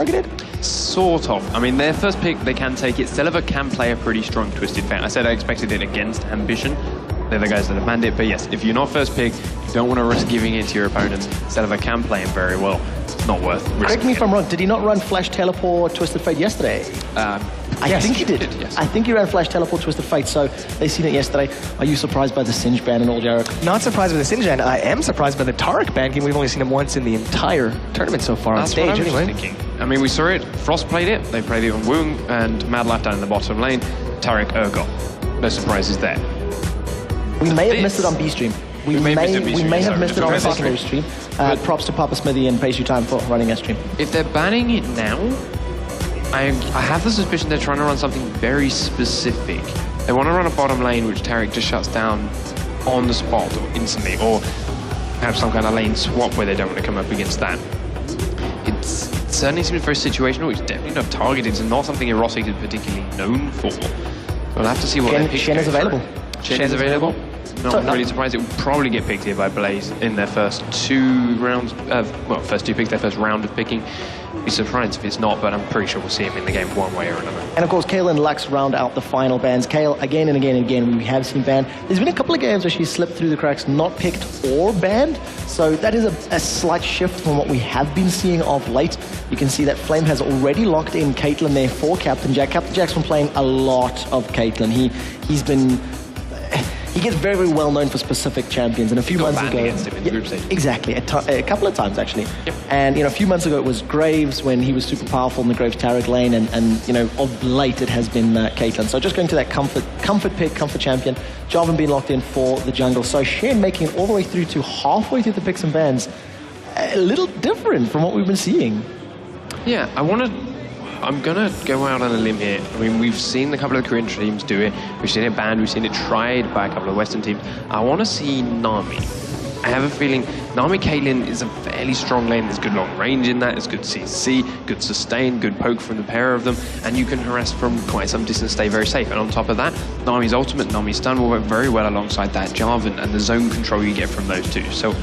targeted? Sort of. I mean, their first pick, they can take it. Celeber can play a pretty strong Twisted Fate. I said I expected it against Ambition. They're the guys that have banned it. But yes, if you're not first pick, you don't want to risk giving it to your opponents. Celeber can play him very well. It's not worth risking. Correct me if I'm wrong. Did he not run Flash Teleport Twisted Fate yesterday? I think he did. Yes. I think he ran Flash Teleport Twisted Fate, so they seen it yesterday. Are you surprised by the Singe ban and all, Jared? Not surprised by the Singe ban. I am surprised by the Taric ban game. We've only seen him once in the entire tournament so far on stage. That's what I was anyway. thinking. I mean, we saw it. Frost played it. They played it on Woong and Mad Life down in the bottom lane. Taric Urgot. No surprises there. We may have missed it on B stream. We may have missed it on the secondary stream. Props to Papa Smithy and Pastry Time for running a stream. If they're banning it now, I have the suspicion they're trying to run something very specific. They want to run a bottom lane which Taric just shuts down on the spot or instantly, or have some kind of lane swap where they don't want to come up against that. It certainly seems very situational. It's definitely not targeted. It's not something Erotic is particularly known for. We'll have to see what they pick. Shen is available. Shen is available. Not really surprised. It will probably get picked here by Blaze in their first two rounds. First two picks, their first round of picking. Be surprised if it's not, but I'm pretty sure we'll see him in the game one way or another. And of course, Kayle and Lux round out the final bans. Kayle, again and again and again, we have seen banned. There's been a couple of games where she's slipped through the cracks, not picked or banned. So that is a slight shift from what we have been seeing of late. You can see that Flame has already locked in Caitlyn there for Captain Jack. Captain Jack's been playing a lot of Caitlyn. He gets very, very well known for specific champions. And a few months ago, against him in the group stage. Exactly, a couple of times actually. Yep. And a few months ago it was Graves when he was super powerful in the Graves Taric lane, and of late it has been Caitlyn. So just going to that comfort pick, comfort champion. Jarvan being locked in for the jungle. So Shen making it all the way through to halfway through the picks and bans, a little different from what we've been seeing. Yeah, I'm going to go out on a limb here. I mean, we've seen a couple of Korean teams do it. We've seen it banned. We've seen it tried by a couple of Western teams. I want to see Nami. I have a feeling Nami Caitlyn is a fairly strong lane. There's good long range in that. There's good CC, good sustain, good poke from the pair of them. And you can harass from quite some distance, stay very safe. And on top of that, Nami's ultimate, Nami's stun will work very well alongside that Jarvan and the zone control you get from those two. So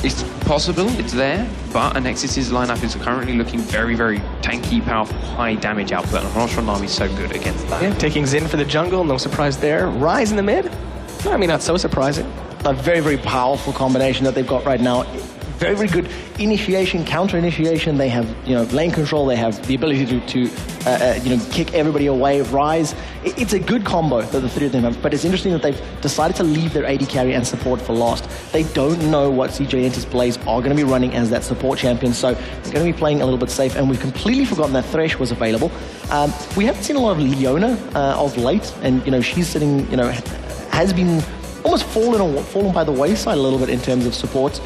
it's possible, it's there, but Anexis' lineup is currently looking very, very tanky, powerful, high damage output. I'm not sure Nami's so good against that. Yeah, taking Xin for the jungle, no surprise there. Ryze in the mid, I mean, not so surprising. A very, very powerful combination that they've got right now. Very, very good initiation, counter initiation. They have, lane control. They have the ability to kick everybody away. Ryze. It's a good combo that the three of them have. But it's interesting that they've decided to leave their AD carry and support for last. They don't know what CJ Enter's plays are going to be running as that support champion. So they're going to be playing a little bit safe. And we've completely forgotten that Thresh was available. We haven't seen a lot of Leona of late, and she's sitting, has been almost fallen by the wayside a little bit in terms of supports.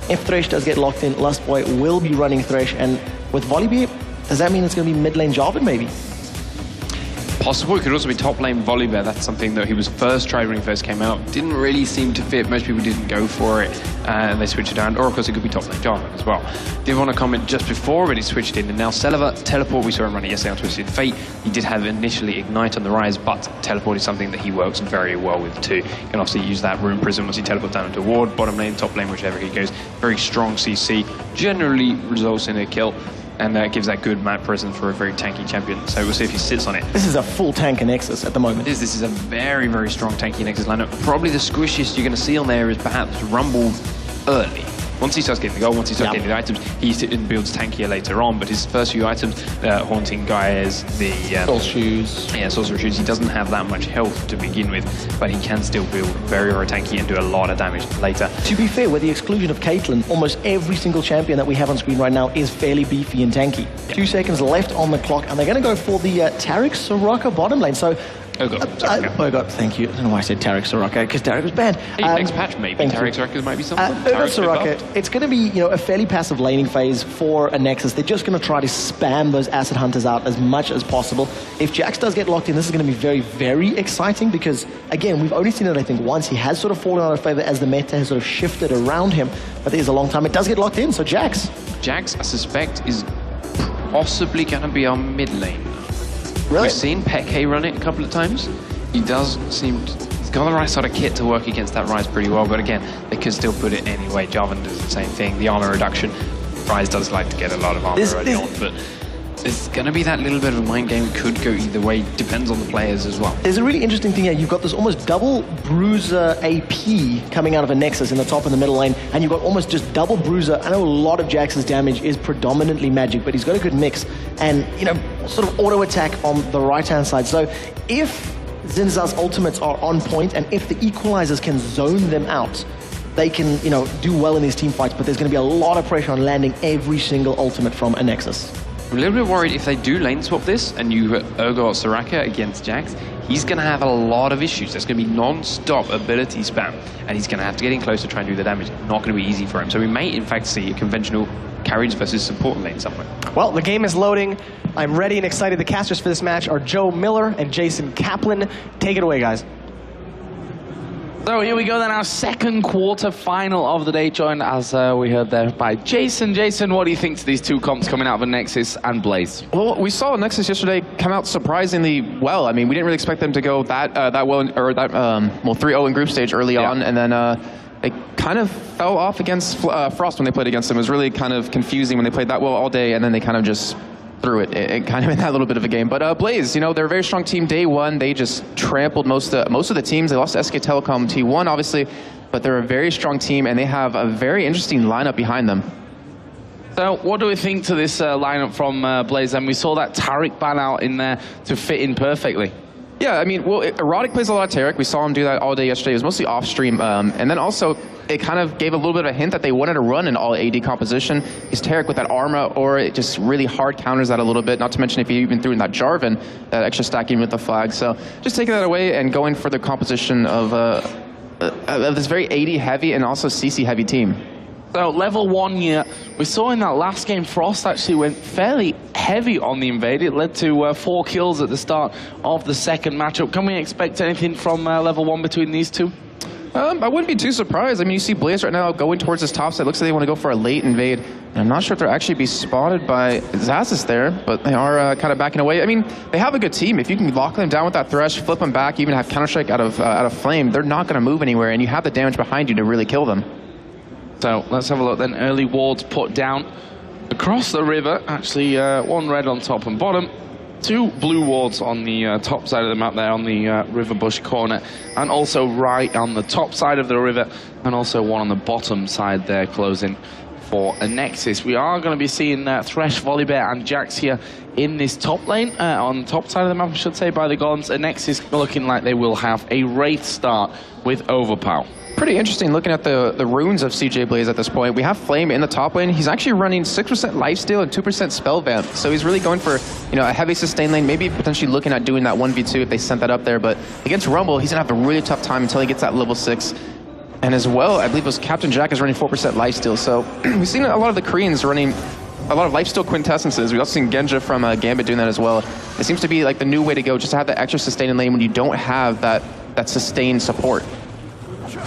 If Thresh does get locked in, Lustboy will be running Thresh, and with Volibear, does that mean it's going to be mid lane Jarvan maybe? Possible. It could also be top lane Volibear. That's something that he was first tried when he first came out. Didn't really seem to fit. Most people didn't go for it, and they switched it down. Or of course it could be top lane Jarvan as well. Did want to comment just before, but he switched in. And now Celeber, Teleport, we saw him run it yesterday on Twisted Fate. He did have initially Ignite on the Rise, but Teleport is something that he works very well with too. He can also use that Rune Prism once he teleports down into a ward, bottom lane, top lane, whichever he goes. Very strong CC, generally results in a kill. And gives that good map presence for a very tanky champion. So we'll see if he sits on it. This is a full tank Anexis at the moment. This is a very, very strong tanky Anexis lineup. Probably the squishiest you're going to see on there is perhaps Rumble early. Once he starts getting the gold, once he starts getting the items, he builds tankier later on. But his first few items, Haunting Gaia's, the Soul Shoes. Yeah, Sorcerer Shoes. He doesn't have that much health to begin with, but he can still build very, very tanky and do a lot of damage later. To be fair, with the exclusion of Caitlyn, almost every single champion that we have on screen right now is fairly beefy and tanky. Yeah. 2 seconds left on the clock, and they're going to go for the Taric Soraka bottom lane. So. Oh god, thank you. I don't know why I said Taric Soraka, because Taric was banned. Next patch, maybe Taric Soraka might be something. Soraka, it's going to be a fairly passive laning phase for Anexis. They're just going to try to spam those Acid Hunters out as much as possible. If Jax does get locked in, this is going to be very, very exciting because, again, we've only seen it, I think, once. He has sort of fallen out of favor as the meta has sort of shifted around him, but there's a long time. It does get locked in, so Jax, I suspect, is possibly going to be our mid lane. Really? We've seen Peke run it a couple of times. He does seem he's got the right sort of kit to work against that Rise pretty well, but again, they could still put it anyway. Jarvan does the same thing, the armor reduction. Rise does like to get a lot of armor early on, but It's going to be that little bit of a mind game. It could go either way. Depends on the players as well. There's a really interesting thing here. You've got this almost double bruiser AP coming out of Anexis in the top and the middle lane, and you've got almost just double bruiser. I know a lot of Jax's damage is predominantly magic, but he's got a good mix and, you know, sort of auto attack on the right-hand side. So if Zinza's ultimates are on point, and if the equalizers can zone them out, they can, you know, do well in these team fights, but there's going to be a lot of pressure on landing every single ultimate from Anexis. I'm a little bit worried if they do lane swap this and you Urgot or Soraka against Jax, he's going to have a lot of issues. There's going to be non-stop ability spam, and he's going to have to get in close to try and do the damage. Not going to be easy for him. So we may, in fact, see a conventional carriage versus support lane somewhere. Well, the game is loading. I'm ready and excited. The casters for this match are Joe Miller and Jason Kaplan. Take it away, guys. So here we go then, our second quarter final of the day, joined as we heard there by Jason. Jason, what do you think to these two comps coming out of Anexis and Blaze? Well, we saw Anexis yesterday come out surprisingly well. I mean, we didn't really expect them to go that well, or that 3-0 in group stage early on, and then they kind of fell off against Frost when they played against them. It was really kind of confusing when they played that well all day, and then they kind of just through it kind of in that little bit of a game. But Blaze, you know, they're a very strong team day one. They just trampled most of the teams. They lost to SK Telecom T1, obviously, but they're a very strong team, and they have a very interesting lineup behind them. So what do we think to this lineup from Blaze? And we saw that Taric ban out in there to fit in perfectly. Yeah, I mean, well, Erotic plays a lot of Taric. We saw him do that all day yesterday. It was mostly off stream. And then also, it kind of gave a little bit of a hint that they wanted to run an all AD composition. Is Taric with that Arma, or it just really hard counters that a little bit. Not to mention if you even threw in that Jarvan, that extra stacking with the flag. So just taking that away and going for the composition of this very AD heavy and also CC heavy team. So level 1 here, we saw in that last game, Frost actually went fairly heavy on the invade. It led to 4 kills at the start of the second matchup. Can we expect anything from level 1 between these two? I wouldn't be too surprised. I mean, you see Blaze right now going towards this top side. Looks like they want to go for a late invade. And I'm not sure if they'll actually be spotted by Xaxis there, but they are kind of backing away. I mean, they have a good team. If you can lock them down with that Thresh, flip them back, even have Counter-Strike out of Flame, they're not going to move anywhere, and you have the damage behind you to really kill them. So let's have a look then. Early wards put down across the river. Actually, 1 red on top and bottom. 2 blue wards on the top side of the map there on the river bush corner. And also right on the top side of the river. And also 1 on the bottom side there closing for Anexis. We are going to be seeing Thresh, Volibear and Jax here in this top lane. On the top side of the map, I should say, by the Golems. Anexis looking like they will have a Wraith start with Overpower. Pretty interesting looking at the runes of CJ Blaze at this point. We have Flame in the top lane. He's actually running 6% lifesteal and 2% spell vamp. So he's really going for, you know, a heavy sustain lane, maybe potentially looking at doing that 1v2 if they sent that up there. But against Rumble, he's gonna have a really tough time until he gets that level 6. And as well, I believe it was Captain Jack is running 4% lifesteal. So we've seen a lot of the Koreans running a lot of lifesteal quintessences. We've also seen Genja from Gambit doing that as well. It seems to be like the new way to go, just to have that extra sustain lane when you don't have that sustained support.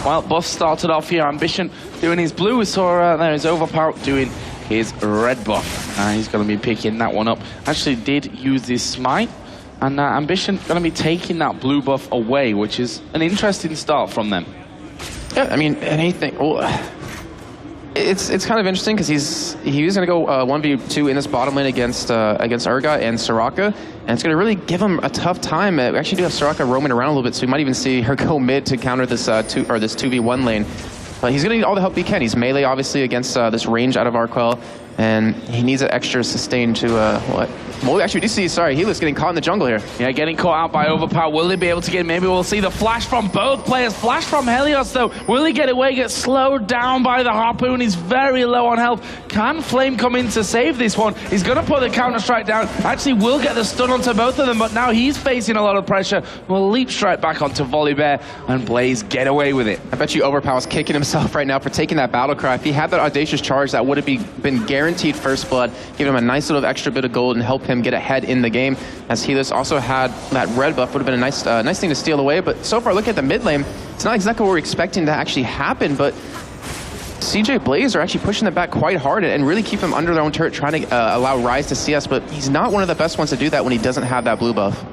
Well, Buff started off here. Ambition doing his blue. We saw there his Overpower doing his red buff. He's going to be picking that one up. Actually did use his smite. And Ambition going to be taking that blue buff away, which is an interesting start from them. Yeah, I mean, anything. Well, it's kind of interesting because he was going to go 1v2 in this bottom lane against Urgot and Soraka, and it's going to really give him a tough time. We actually do have Soraka roaming around a little bit, so we might even see her go mid to counter this this 2v1 lane. But he's going to need all the help he can. He's melee, obviously, against this range out of Arquel, and he needs an extra sustain to what? Well, actually, we do see, sorry, Helix getting caught in the jungle here. Yeah, getting caught out by Overpower. Will they be able to get, maybe we'll see the flash from both players. Flash from Helios, though. Will he get away, get slowed down by the Harpoon? He's very low on health. Can Flame come in to save this one? He's going to put the Counter-Strike down. Actually, will get the stun onto both of them, but now he's facing a lot of pressure. Will leap straight back onto Volibear, and Blaze get away with it. I bet you Overpower's kicking himself right now for taking that battle cry. If he had that audacious charge, that would have been guaranteed first blood, give him a nice little extra bit of gold and help him get ahead in the game. As Helix also had that red buff, would have been a nice thing to steal away. But so far, look at the mid lane. It's not exactly what we're expecting to actually happen, but CJ Blaze are actually pushing them back quite hard and really keep them under their own turret, trying to allow Ryze to CS, but he's not one of the best ones to do that when he doesn't have that blue buff.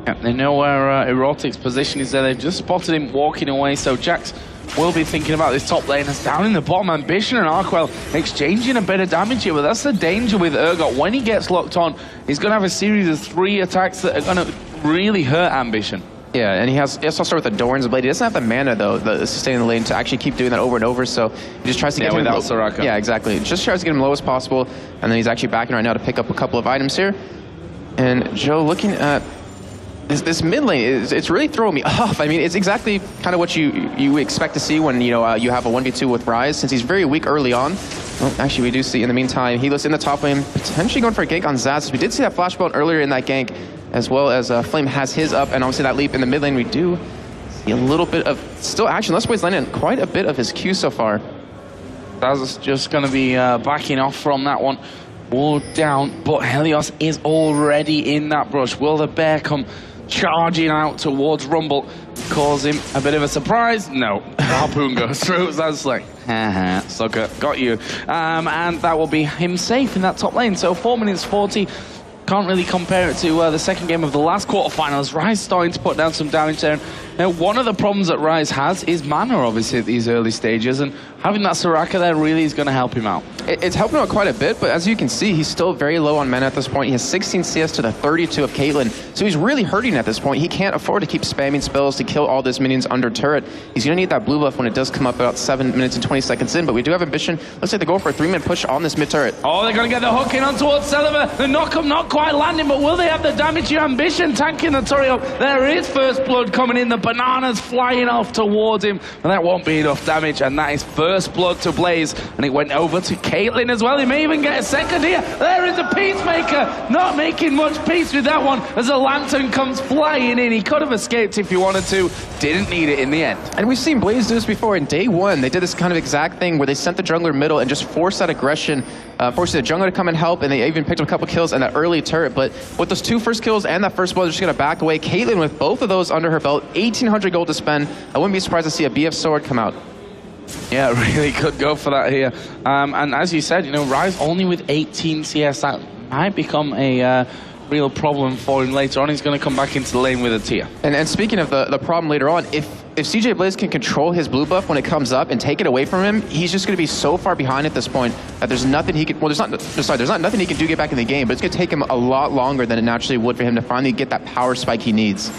Yeah, they know where Erotic's position is there. They've just spotted him walking away, so Jax will be thinking about this top lane. As down in the bottom, Ambition and Arkwell exchanging a bit of damage here, but that's the danger with Urgot. When he gets locked on, he's going to have a series of 3 attacks that are going to really hurt Ambition. Yeah, and he has to start with the Doran's Blade. He doesn't have the mana, though, the sustaining the lane, to actually keep doing that over and over, so he just tries to get him without low. Soraka. Yeah, exactly. Just tries to get him low as possible, and then he's actually backing right now to pick up a couple of items here. And Joe, looking at this mid lane, it's really throwing me off. I mean, it's exactly kind of what you expect to see when you have a 1v2 with Ryze, since he's very weak early on. Well, actually, we do see in the meantime, Helos in the top lane, potentially going for a gank on Zaz. We did see that flashbone earlier in that gank, as well as Flame has his up, and obviously that leap in the mid lane. We do see a little bit of still action. Let's Boy's landing quite a bit of his Q so far. Zaz is just going to be backing off from that one. Ward down, but Helios is already in that brush. Will the bear come charging out towards Rumble, cause him a bit of a surprise? No. Harpoon goes through. That's like, haha, sucker, got you. And that will be him safe in that top lane. So 4 minutes 40. Can't really compare it to the second game of the last quarterfinals. Ryze starting to put down some damage there. Now, one of the problems that Ryze has is mana, obviously, at these early stages, and having that Soraka there really is going to help him out. It's helping out quite a bit, but as you can see, he's still very low on mana at this point. He has 16 CS to the 32 of Caitlyn, so he's really hurting at this point. He can't afford to keep spamming spells to kill all these minions under turret. He's going to need that blue buff when it does come up about 7 minutes and 20 seconds in, but we do have Ambition. Looks like they go for a 3-minute push on this mid turret. Oh, they're going to get the hook in on towards Celiver. The knock-up not quite landing, but will they have the damage here? Ambition tanking the turret up. There is first blood coming in. The bananas flying off towards him, and that won't be enough damage, and that is first blood to Blaze, and it went over to Caitlyn as well. He may even get a second here. There is a Peacemaker, not making much peace with that one as a lantern comes flying in. He could have escaped if he wanted to, didn't need it in the end. And we've seen Blaze do this before. In day 1, they did this kind of exact thing where they sent the jungler middle and just forced that aggression, forced the jungler to come and help, and they even picked up a couple kills in that early turret. But with those 2 first kills and that first blood, they're just going to back away. Caitlyn with both of those under her belt, 1,800 gold to spend. I wouldn't be surprised to see a BF sword come out. Yeah, really could go for that here. And as you said, Ryze only with 18 CS, that might become a real problem for him later on. He's going to come back into the lane with a tier. And speaking of the problem later on, if CJ Blaze can control his blue buff when it comes up and take it away from him, he's just going to be so far behind at this point that there's nothing he can, there's not nothing he can do to get back in the game, but it's going to take him a lot longer than it naturally would for him to finally get that power spike he needs.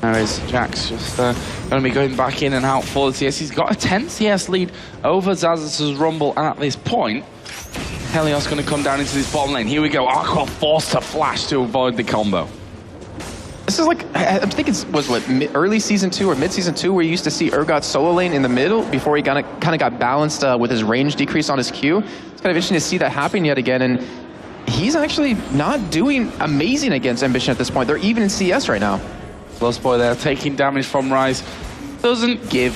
There is Jax just going to be going back in and out for the CS. He's got a 10 CS lead over Zaz's Rumble at this point. Helios going to come down into this bottom lane. Here we go. Arkwell forced to flash to avoid the combo. This is like, I think it was what, early season 2 or mid season 2 where you used to see Urgot solo lane in the middle before he kind of got balanced with his range decrease on his Q. It's kind of interesting to see that happen yet again, and he's actually not doing amazing against Ambition at this point. They're even in CS right now. Lost Boy there, taking damage from Ryze. Doesn't give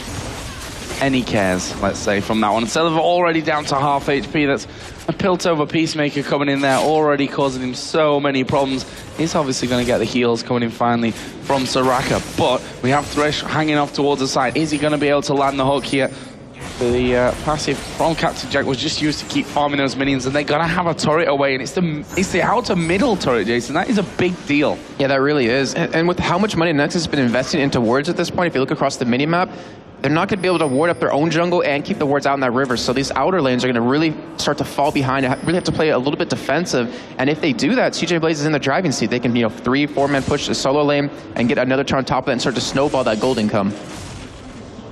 any cares, let's say, from that one. Celiver already down to half HP. That's a Piltover Peacemaker coming in there, already causing him so many problems. He's obviously going to get the heals coming in finally from Soraka, but we have Thresh hanging off towards the side. Is he going to be able to land the hook here? The passive from Captain Jack was just used to keep farming those minions, and they're going to have a turret away, and it's the outer middle turret, Jason. That is a big deal. Yeah, that really is. And with how much money Anexis has been investing into wards at this point, if you look across the minimap, they're not going to be able to ward up their own jungle and keep the wards out in that river. So these outer lanes are going to really start to fall behind and really have to play a little bit defensive. And if they do that, CJ Blaze is in the driving seat. They can, 3-4-man push the solo lane and get another turn on top of that and start to snowball that gold income.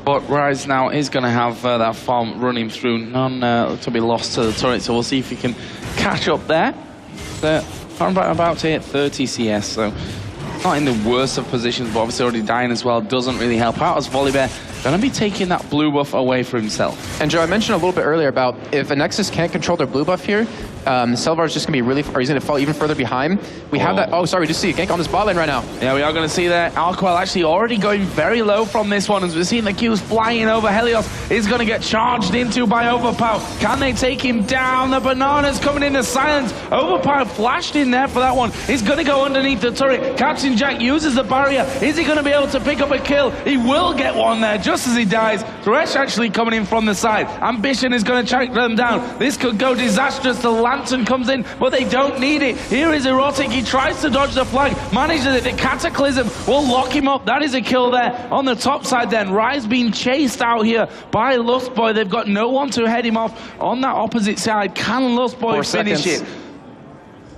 But Ryze now is going to have that farm running through, none to be lost to the turret, so we'll see if he can catch up there. They're about to hit 30 CS, so not in the worst of positions, but obviously already dying as well doesn't really help out, as Volibear going to be taking that blue buff away for himself. And Joe, I mentioned a little bit earlier about if Anexis can't control their blue buff here, Selvar is just going to be really, or he's going to fall even further behind. We have that, we just see a gank on this bot lane right now. Yeah, we are going to see that. Arkwell actually already going very low from this one, as we're seeing the Qs flying over. Helios is going to get charged into by Overpower. Can they take him down? The bananas coming into silence. Overpower flashed in there for that one. He's going to go underneath the turret. Captain Jack uses the barrier. Is he going to be able to pick up a kill? He will get one there. just as he dies, Thresh actually coming in from the side. Ambition is going to track them down. This could go disastrous. The Lantern comes in, but they don't need it. Here is Erotic. He tries to dodge the flag, manages it. The Cataclysm will lock him up. That is a kill there on the top side then. Rise being chased out here by Lustboy. They've got no one to head him off on that opposite side. Can Lustboy finish it?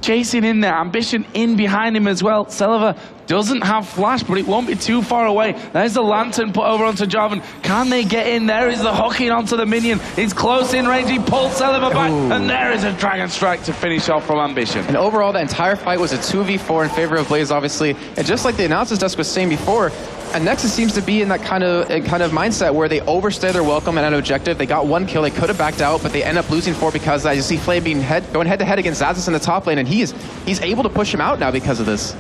Chasing in there, Ambition in behind him as well. Celiva doesn't have flash, but it won't be too far away. There's the Lantern put over onto Jarvan. Can they get in? There is the hooking onto the minion. He's close in range. He pulls Celiva back, and there is a Dragon Strike to finish off from Ambition. And overall, the entire fight was a 2v4 in favor of Blaze, obviously. And just like the analysis desk was saying before, Anexis seems to be in that kind of mindset where they overstay their welcome at an objective. They got one kill, they could have backed out, but they end up losing 4 because you see Flame going head-to-head against Xaxis in the top lane, and he's able to push him out now because of this.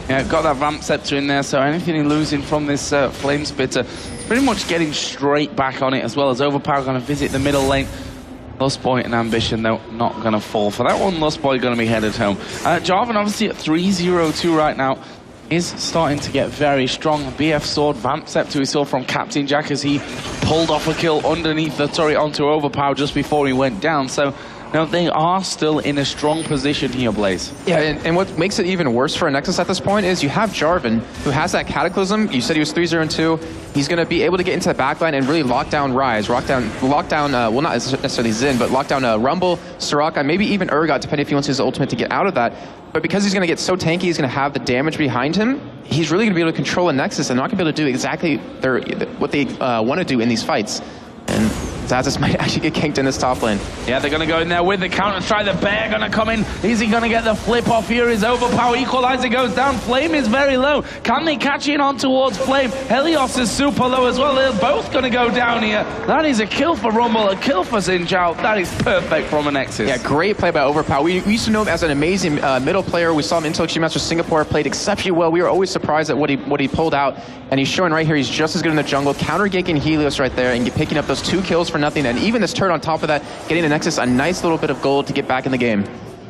Yeah, got that Vamp Scepter in there, so anything he's losing from this Flame Spitter, pretty much getting straight back on it, as well as Overpower going to visit the middle lane. Lustboy and Ambition, though, not going to fall for that one. Lustboy going to be headed home. Jarvan obviously at 3-0-2 right now. Is starting to get very strong. BF Sword, Vamp Scepter we saw from Captain Jack as he pulled off a kill underneath the turret onto Overpower just before he went down. So, no, they are still in a strong position here, Blaze. Yeah, and what makes it even worse for Anexis at this point is you have Jarvan, who has that Cataclysm. You said he was 3-0-2. He's going to be able to get into the backline and really lock down Rise, lock down, well, not necessarily Xin, but lock down Rumble, Soraka, maybe even Urgot, depending if he wants his ultimate to get out of that. But because he's going to get so tanky, he's going to have the damage behind him, he's really going to be able to control Anexis and not going to be able to do exactly what they want to do in these fights. And Xaxis might actually get kinked in this top lane. Yeah, they're going to go in there with the counter-strike. The Bear going to come in. Is he going to get the flip off here? His Overpower Equalizer goes down. Flame is very low. Can they catch in on towards Flame? Helios is super low as well. They're both going to go down here. That is a kill for Rumble, a kill for Xin Zhao. That is perfect from Anexis. Yeah, great play by Overpower. We used to know him as an amazing middle player. We saw him in Extreme Masters Singapore, played exceptionally well. We were always surprised at what he pulled out. And he's showing right here, he's just as good in the jungle, counter-ganking Helios right there and picking up those 2 kills for nothing. And even this turret on top of that, getting Anexis a nice little bit of gold to get back in the game.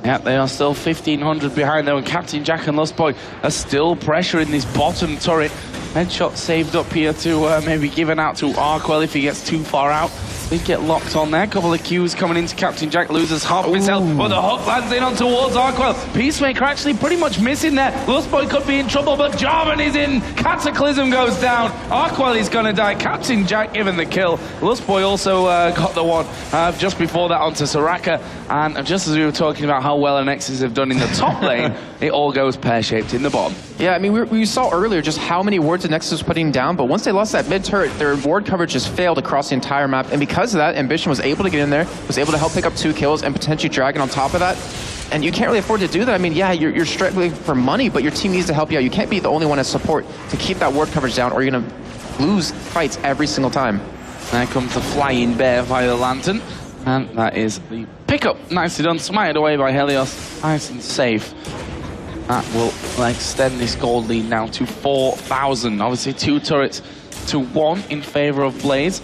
Yeah, they are still 1,500 behind though, and Captain Jack and Lustboy are still pressuring this bottom turret. Headshot saved up here to maybe given out to Arkwell if he gets too far out. They get locked on there. Couple of Qs coming into Captain Jack, loses half of his health, but the hook lands in on towards Arkwell. Peacemaker actually pretty much missing there. Lustboy could be in trouble, but Jarvan is in. Cataclysm goes down. Arkwell is going to die. Captain Jack given the kill. Lustboy also got the one just before that onto Soraka. And just as we were talking about how well Anexis have done in the top lane, it all goes pear-shaped in the bottom. Yeah, I mean, we saw earlier just how many wards Anexis was putting down, but once they lost that mid turret, their ward coverage just failed across the entire map. And because of that, Ambition was able to get in there, was able to help pick up 2 kills and potentially Dragon on top of that. And you can't really afford to do that. I mean, yeah, you're struggling for money, but your team needs to help you out. You can't be the only one as support to keep that ward coverage down, or you're going to lose fights every single time. There comes the Flying Bear via the Lantern. And that is the pickup. Nicely done. Smited away by Helios. Nice and safe. That will extend this gold lead now to 4,000. Obviously, 2 turrets to 1 in favor of Blaze.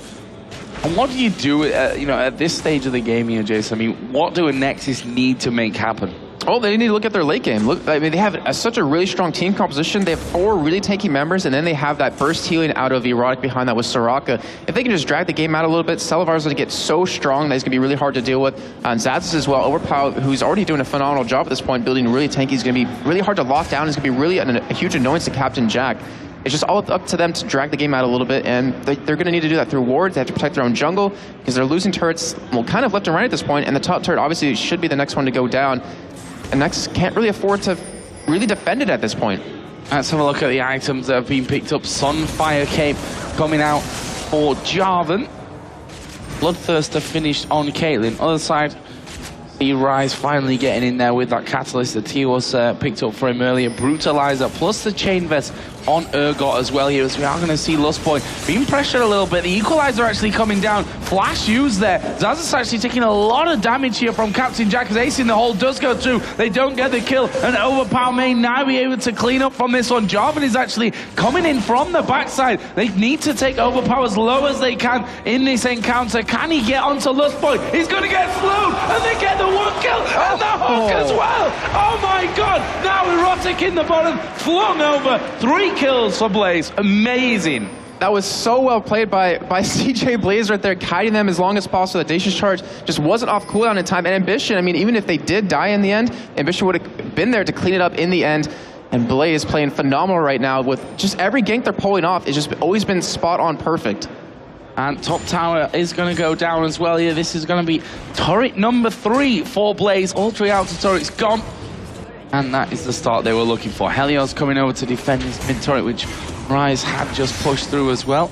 And what do you do at this stage of the game here, Jason? I mean, what do Anexis need to make happen? Oh, they need to look at their late game. Look, I mean, they have such a really strong team composition. They have 4 really tanky members, and then they have that burst healing out of Erotic behind that with Soraka. If they can just drag the game out a little bit, Celivar's going to get so strong that he's going to be really hard to deal with. And Xaxis as well, Overpower, who's already doing a phenomenal job at this point, building really tanky, is going to be really hard to lock down. It's going to be really a huge annoyance to Captain Jack. It's just all up to them to drag the game out a little bit, and they're going to need to do that through wards. They have to protect their own jungle, because they're losing turrets, well, kind of left and right at this point, and the top turret obviously should be the next one to go down. And Nexus can't really afford to really defend it at this point. Let's have a look at the items that have been picked up. Sunfire Cape coming out for Jarvan. Bloodthirster finished on Caitlyn. Other side, Rise finally getting in there with that Catalyst. The T was picked up for him earlier. Brutalizer plus the Chain Vest on Urgot as well here, as we are going to see Lustboy being pressured a little bit. The Equalizer actually coming down. Flash used there. Xaxis actually taking a lot of damage here from Captain Jack, as Ace in the hole does go through. They don't get the kill, and Overpower may now be able to clean up from this one. Jarvan is actually coming in from the backside. They need to take Overpower as low as they can in this encounter. Can he get onto Lustboy? He's going to get slowed, and they get the 1 kill, and the hook as well. Oh my god, now Erotic in the bottom, flung over. 3 kills for Blaze. Amazing. That was so well played by CJ Blaze right there, kiting them as long as possible. The Dacious Charge just wasn't off cooldown in time. And Ambition, I mean, even if they did die in the end, Ambition would have been there to clean it up in the end. And Blaze playing phenomenal right now with just every gank they're pulling off. It's just always been spot on perfect. And top tower is going to go down as well here. This is going to be turret number 3 for Blaze. All 3 outer turrets gone. And that is the start they were looking for. Helios coming over to defend his mid turret, which Rise had just pushed through as well.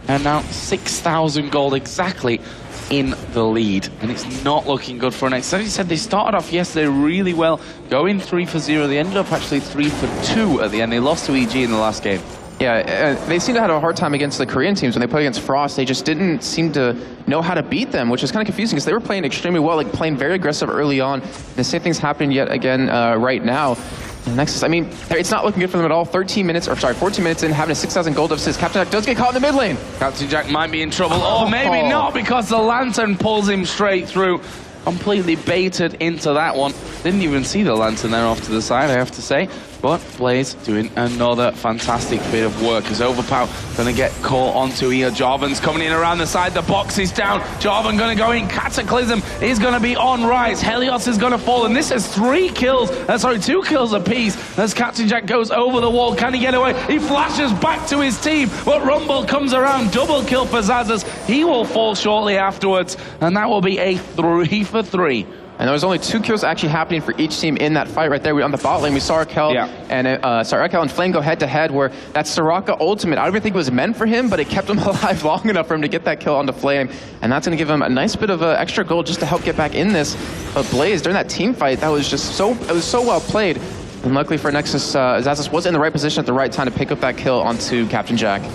And now 6,000 gold exactly in the lead. And it's not looking good for Anexis. As you said, they started off yesterday really well, going 3 for 0. They ended up actually 3 for 2 at the end. They lost to EG in the last game. Yeah, they seem to have a hard time against the Korean teams. When they played against Frost, they just didn't seem to know how to beat them, which is kind of confusing because they were playing extremely well, like playing very aggressive early on. The same thing's happening yet again right now. And Nexus, I mean, it's not looking good for them at all. 14 minutes in, having a 6,000 gold deficit. Captain Jack does get caught in the mid lane. Captain Jack might be in trouble, or maybe not, because the Lantern pulls him straight through. Completely baited into that one. Didn't even see the Lantern there off to the side, I have to say. But Blaze doing another fantastic bit of work as Overpower going to get caught onto here. Jarvan's coming in around the side. The box is down. Jarvan going to go in. Cataclysm is going to be on Rise. Helios is going to fall. And this is 2 kills apiece as Captain Jack goes over the wall. Can he get away? He flashes back to his team. But Rumble comes around. Double kill for Zazas. He will fall shortly afterwards. And that will be a 3 for 3. And there was only 2 kills actually happening for each team in that fight right there. On the bot lane, we saw Raquel and Flame go head-to-head, where that Soraka ultimate, I don't even think it was meant for him, but it kept him alive long enough for him to get that kill onto Flame. And that's going to give him a nice bit of extra gold just to help get back in this. But Blaze, during that team fight, that was just so well played. And luckily for Nexus, Zazas was in the right position at the right time to pick up that kill onto Captain Jack.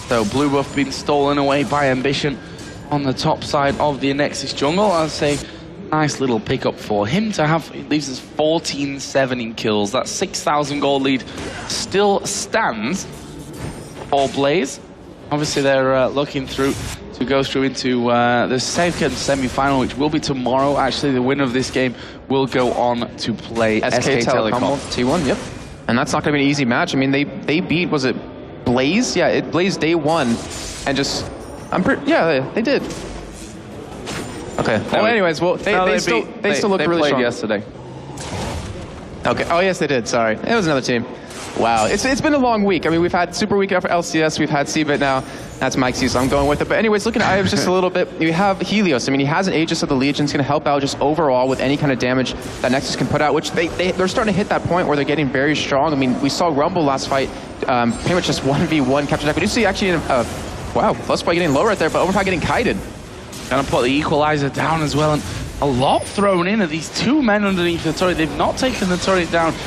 So blue buff being stolen away by Ambition on the top side of the Anexis jungle. I'd say nice little pickup for him to have. It leaves us 14-7 in kills. That 6,000 gold lead still stands for Blaze. Obviously, they're looking through to go through into the second semi-final, which will be tomorrow. Actually, the winner of this game will go on to play SK Telecom. T1, yep. And that's not going to be an easy match. I mean, they beat, was it Blaze? Yeah, it Blaze day 1, and just, yeah, they did. Okay. Well, anyways, well, they still look really strong. Yesterday. Okay. Oh, yes, they did. Sorry, it was another team. Wow, it's been a long week. I mean, we've had Super Week for LCS, we've had CBIT now. That's Mike's use, so I'm going with it. But anyways, looking at items just a little bit, you have Helios. I mean, he has an Aegis of the Legion. It's going to help out just overall with any kind of damage that Nexus can put out, which they're starting to hit that point where they're getting very strong. I mean, we saw Rumble last fight, pretty much just 1v1 Captain Jack. We do see actually, wow, Flushboy getting low right there, but Overpower getting kited. Gonna put the equalizer down as well, and a lot thrown in at these 2 men underneath the turret. They've not taken the turret down to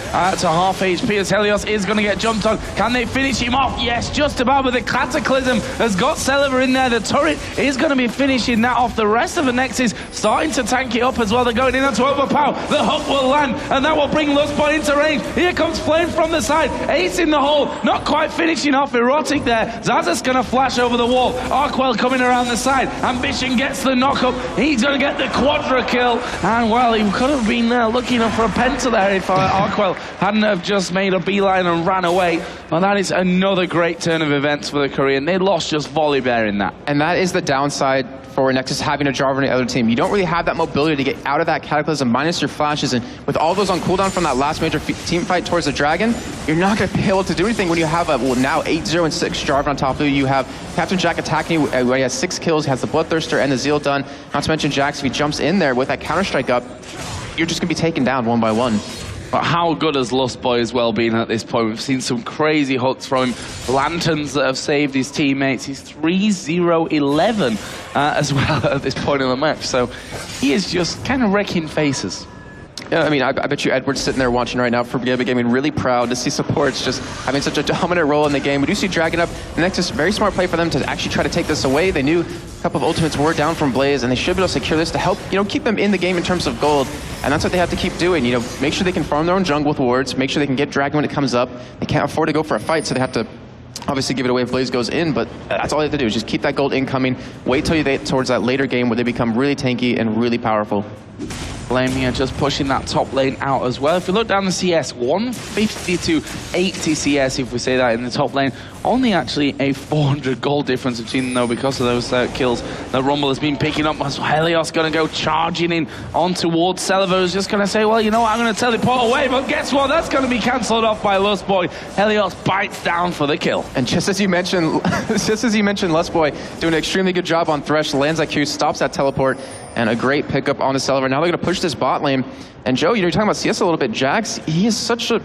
half HP as Helios is going to get jumped on. Can they finish him off? Yes, just about, but the Cataclysm has got Celeber in there. The turret is going to be finishing that off. The rest of the Nexus starting to tank it up as well. They're going in to Overpower. The hook will land, and that will bring Lustboy into range. Here comes Flame from the side. Ace in the hole, not quite finishing off. Erotic there. Zazas going to flash over the wall. Arkwell coming around the side. Ambition gets the knock-up. He's going to get the quadra kill, and well, he could have been looking up for a penta there if Arkwell hadn't have just made a beeline and ran away. Well, that is another great turn of events for the Korean. They lost just Volibear in that. And that is the downside for Nexus having a Jarvan on the other team. You don't really have that mobility to get out of that Cataclysm minus your flashes, and with all those on cooldown from that last major team fight towards the Dragon, you're not going to be able to do anything when you have a, well, now 8-0 and 6 Jarvan on top of you. You have Captain Jack attacking you, where he has 6 kills, he has the Bloodthirster and the Zeal done. Not to mention Jax, if he jumps in there with that Counter-Strike up, you're just going to be taken down one by one. But how good has Lustboy as well been at this point? We've seen some crazy hooks from him. Lanterns that have saved his teammates. He's 3-0-11 as well at this point in the match. So he is just kind of wrecking faces. Yeah, I mean, I bet you Edward's sitting there watching right now for Gibba Gaming, really proud to see supports just having such a dominant role in the game. We do see Dragon up. The Nexus, very smart play for them to actually try to take this away. They knew a couple of ultimates were down from Blaze, and they should be able to secure this to help, keep them in the game in terms of gold. And that's what they have to keep doing. Make sure they can farm their own jungle with wards, make sure they can get Dragon when it comes up. They can't afford to go for a fight, so they have to obviously give it away if Blaze goes in, but that's all they have to do is just keep that gold incoming, wait till you get towards that later game where they become really tanky and really powerful. Flame here just pushing that top lane out as well. If we look down the CS, 150 to 80 CS, if we say that in the top lane Only actually a 400 gold difference between them, though, because of those kills that Rumble has been picking up. So Helios going to go charging in on towards Celevo, who's just going to say, well, you know what, I'm going to teleport away, but guess what? That's going to be cancelled off by Lustboy. Helios bites down for the kill. And just as you mentioned, Lustboy doing an extremely good job on Thresh, lands that Q, stops that teleport, and a great pickup on the Celevo. Now they're going to push this bot lane. And Joe, you're talking about CS a little bit. Jax, he is such a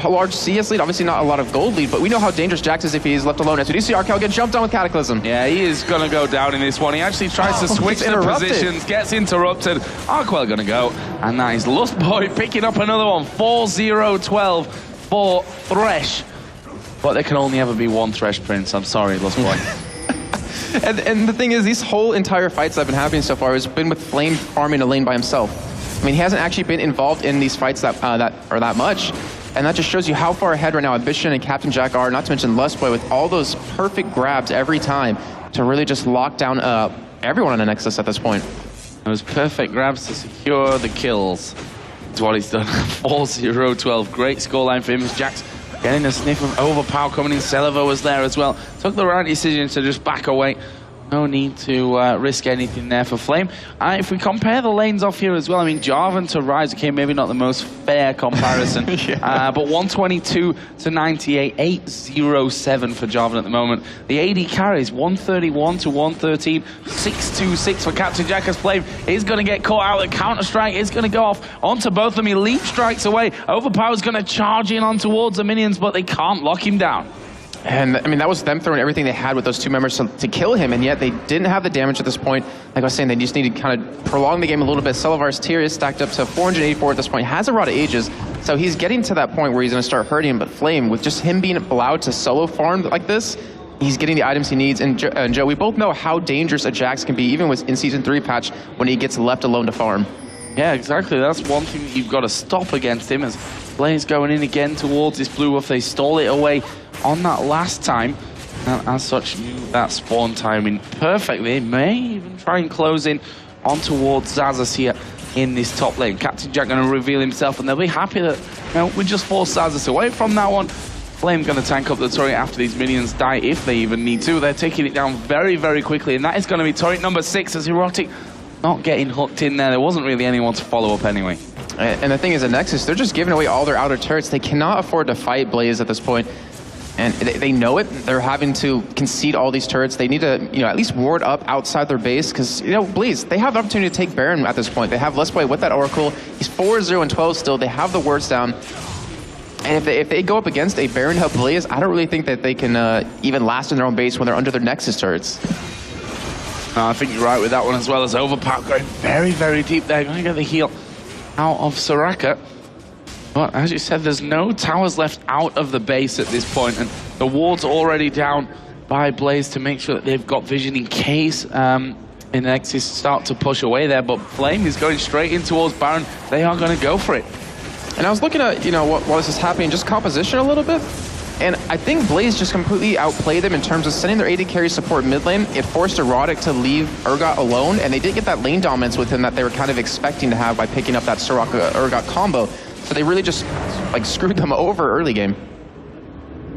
large CS lead, obviously not a lot of gold lead, but we know how dangerous Jax is if he is left alone. As we do see Arkel get jumped on with Cataclysm. Yeah, he is going to go down in this one. He actually tries to switch the positions, gets interrupted. Arquel going to go, and that is Lustboy picking up another one. 4-0-12 for Thresh. But there can only ever be one Thresh Prince. I'm sorry, Lustboy. and the thing is, these whole entire fights that have been happening so far has been with Flame farming a lane by himself. I mean, he hasn't actually been involved in these fights that are that much. And that just shows you how far ahead right now Ambition and Captain Jack are, not to mention Lustboy, with all those perfect grabs every time to really just lock down everyone on Anexis at this point. Those perfect grabs to secure the kills. That's what he's done. 4-0-12. Great scoreline for him. Jax getting a sniff of overpower coming in. Celevo was there as well. Took the right decision to just back away. No need to risk anything there for Flame. If we compare the lanes off here as well, I mean, Jarvan to Ryze, okay, maybe not the most fair comparison, but 122 to 98, 807 for Jarvan at the moment. The AD carries 131 to 113, 626 for Captain Jack as Flame is going to get caught out. The counter-strike is going to go off onto both of them. He leap strikes away. Overpower's going to charge in on towards the minions, but they can't lock him down. And, I mean, that was them throwing everything they had with those two members to kill him, and yet they didn't have the damage at this point. Like I was saying, they just need to kind of prolong the game a little bit. Selavar's tier is stacked up to 484 at this point, has a Rod of Ages, so he's getting to that point where he's going to start hurting him, but Flame, with just him being allowed to solo farm like this, he's getting the items he needs. And Joe, we both know how dangerous a Jax can be, even in Season 3 patch, when he gets left alone to farm. Yeah, exactly. That's one thing that you've got to stop against him, as Flame's going in again towards this blue buff. They stole it away on that last time, and as such knew that spawn timing perfectly. May even try and close in on towards Xaxus here in this top lane. Captain Jack going to reveal himself, and they'll be happy that, you know, we just forced Xaxus away from that one. Flame going to tank up the turret after these minions die, if they even need to. They're taking it down very, very quickly, and that is going to be turret number 6 as Erotic not getting hooked in there. There wasn't really anyone to follow up anyway. And the thing is, at Nexus, they're just giving away all their outer turrets. They cannot afford to fight Blaze at this point. And they know it. They're having to concede all these turrets. They need to, you know, at least ward up outside their base, because, you know, Blaze, they have the opportunity to take Baron at this point. They have Lustboy with that Oracle. He's 4-0-12 still. They have the wards down. And if they go up against a Baron Hub Blaze, I don't really think that they can even last in their own base when they're under their Nexus turrets. I think you're right with that one, as well as Overpower going very, very deep there. Going to get the heal out of Soraka. But as you said, there's no towers left out of the base at this point, and the ward's already down by Blaze to make sure that they've got vision in case Anexis start to push away there. But Flame is going straight in towards Baron. They are going to go for it. And I was looking at, you know, while this is happening, just composition a little bit. And I think Blaze just completely outplayed them in terms of sending their AD carry support mid lane. It forced Erotic to leave Urgot alone, and they did get that lane dominance with him that they were kind of expecting to have by picking up that Soraka-Urgot combo. So they really just like screwed them over early game.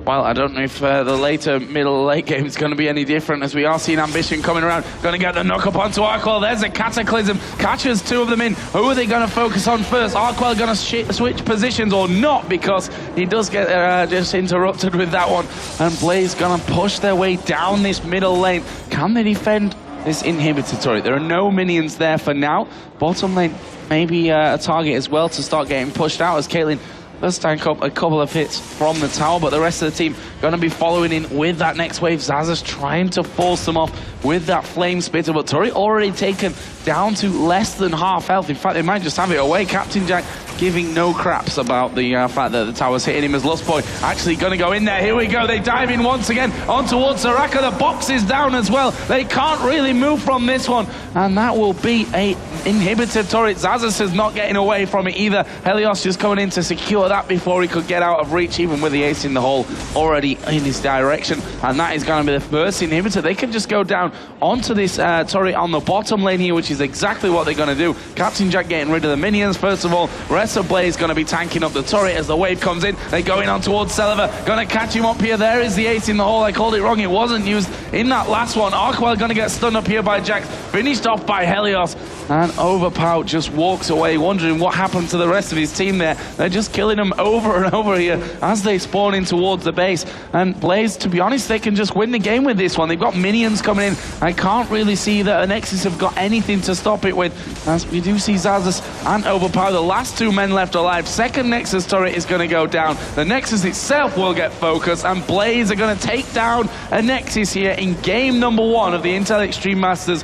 Well, I don't know if the later middle late game is going to be any different, as we are seeing Ambition coming around. Going to get the knock up onto Arquel. There's a Cataclysm. Catches two of them in. Who are they going to focus on first? Arquel going to switch positions or not, because he does get just interrupted with that one. And Blaze going to push their way down this middle lane. Can they defend this inhibitor turret? There are no minions there for now. Bottom lane maybe a target as well to start getting pushed out, as Caitlyn does tank up a couple of hits from the tower, but the rest of the team going to be following in with that next wave. Xaxus trying to force them off with that flame spitter, but turret already taken down to less than half health. In fact, they might just have it away. Captain Jack giving no craps about the fact that the tower's hitting him, as Lustboy actually going to go in there. Here we go. They dive in once again on towards Soraka. The box is down as well. They can't really move from this one, and that will be a inhibitor turret. Xaxus is not getting away from it either. Helios just coming in to secure that before he could get out of reach, even with the ace in the hole already in his direction. And that is going to be the first inhibitor. They can just go down onto this turret on the bottom lane here, which is exactly what they're going to do. Captain Jack getting rid of the minions first of all. Rest so Blaze going to be tanking up the turret as the wave comes in. They're going on towards Celiver, going to catch him up here. There is the ace in the hole. I called it wrong. It wasn't used in that last one. Arkwell going to get stunned up here by Jax, finished off by Helios, and Overpout just walks away, wondering what happened to the rest of his team there. They're just killing them over and over here as they spawn in towards the base. And Blaze, to be honest, they can just win the game with this one. They've got minions coming in. I can't really see that Anexis have got anything to stop it with, as we do see Zazas and Overpower, the last two men left alive. Second Nexus turret is going to go down. The Nexus itself will get focused, and Blaze are going to take down Anexis here in game number 1 of the Intel Extreme Masters.